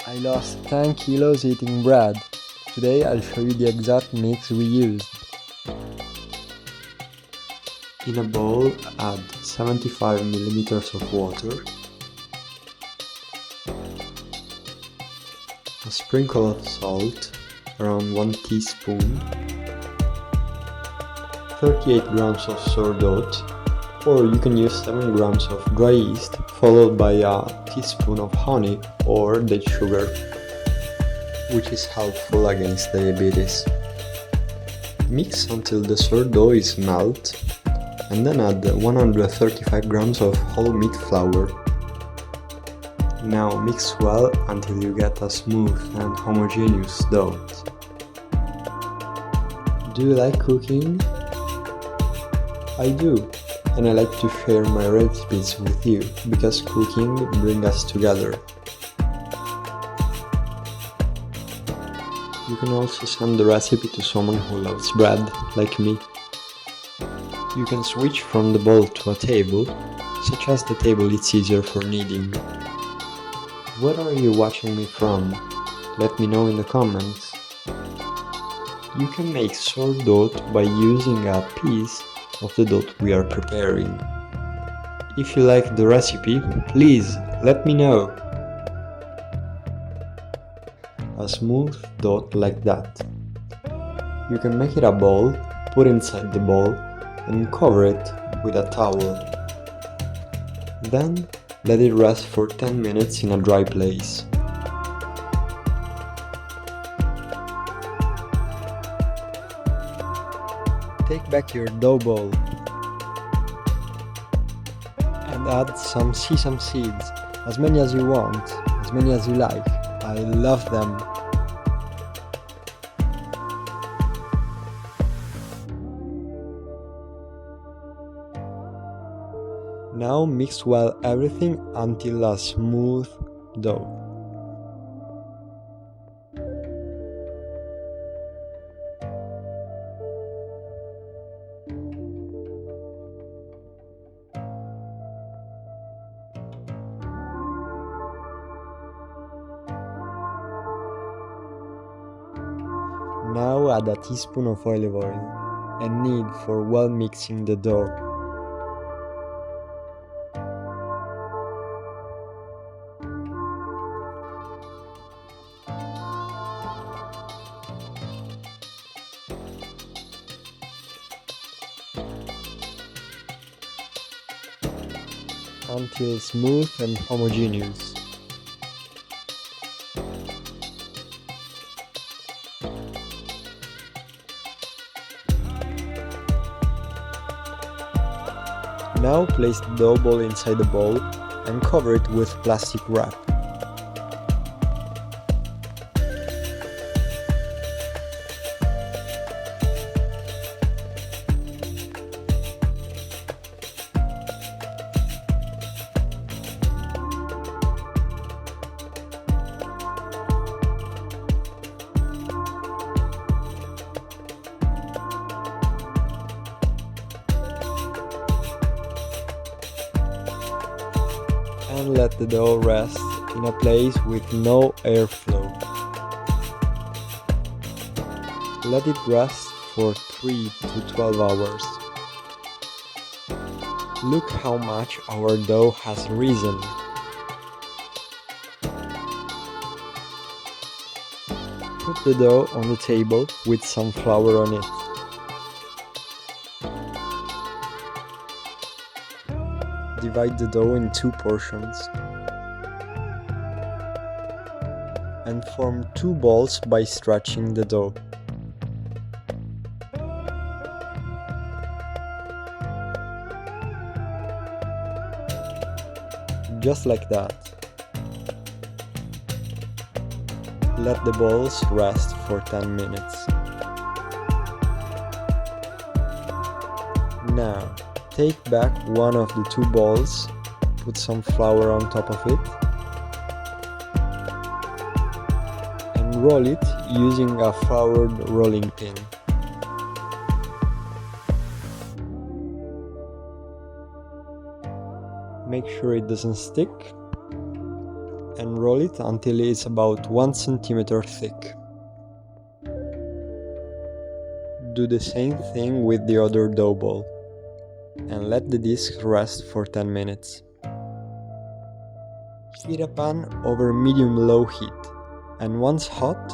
I lost 10 kilos eating bread. Today I'll show you the exact mix we used. In a bowl, add 75 ml of water, a sprinkle of salt, around 1 teaspoon, 38 grams of sourdough, or you can use 7 grams of dry yeast, followed by a teaspoon of honey or date sugar, which is helpful against diabetes. Mix until the sourdough is melt, and then add 135 grams of whole wheat flour. Now mix well until you get a smooth and homogeneous dough. Do you like cooking? I do, and I like to share my recipes with you because cooking brings us together. You can also send the recipe to someone who loves bread, like me. You can switch from the bowl to a table, such as the table it's easier for kneading. Where are you watching me from? Let me know in the comments. You can make sourdough by using a piece of the dough we are preparing. If you like the recipe, please let me know. A smooth dough like that. You can make it a ball, put inside the bowl, and cover it with a towel. Then let it rest for 10 minutes in a dry place. Take back your dough bowl and add some sesame seeds, as many as you want, as many as you like. I love them. Now mix well everything until a smooth dough. Now add a teaspoon of olive oil and knead for well mixing the dough. Until smooth and homogeneous. Now place the dough ball inside the bowl and cover it with plastic wrap. And let the dough rest in a place with no airflow. Let it rest for 3 to 12 hours. Look how much our dough has risen. Put the dough on the table with some flour on it. Divide the dough in 2 portions and form 2 balls by stretching the dough. Just like that. Let the balls rest for 10 minutes. Now, take back one of the 2 balls, put some flour on top of it, and roll it using a floured rolling pin. Make sure it doesn't stick, and roll it until it's about 1 centimeter thick. Do the same thing with the other dough ball, and let the disc rest for 10 minutes. Heat a pan over medium-low heat, and once hot,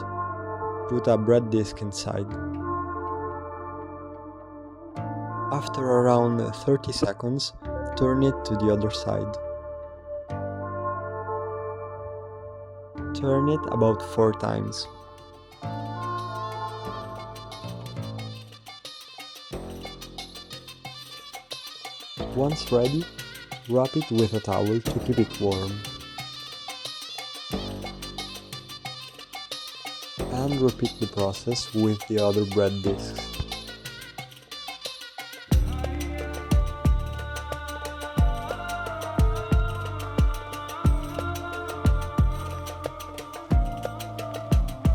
put a bread disc inside. After around 30 seconds, turn it to the other side. Turn it about 4 times. Once ready, wrap it with a towel to keep it warm. And repeat the process with the other bread discs.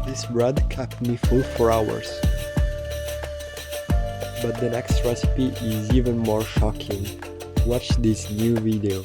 This bread kept me full for hours. But the next recipe is even more shocking. Watch this new video.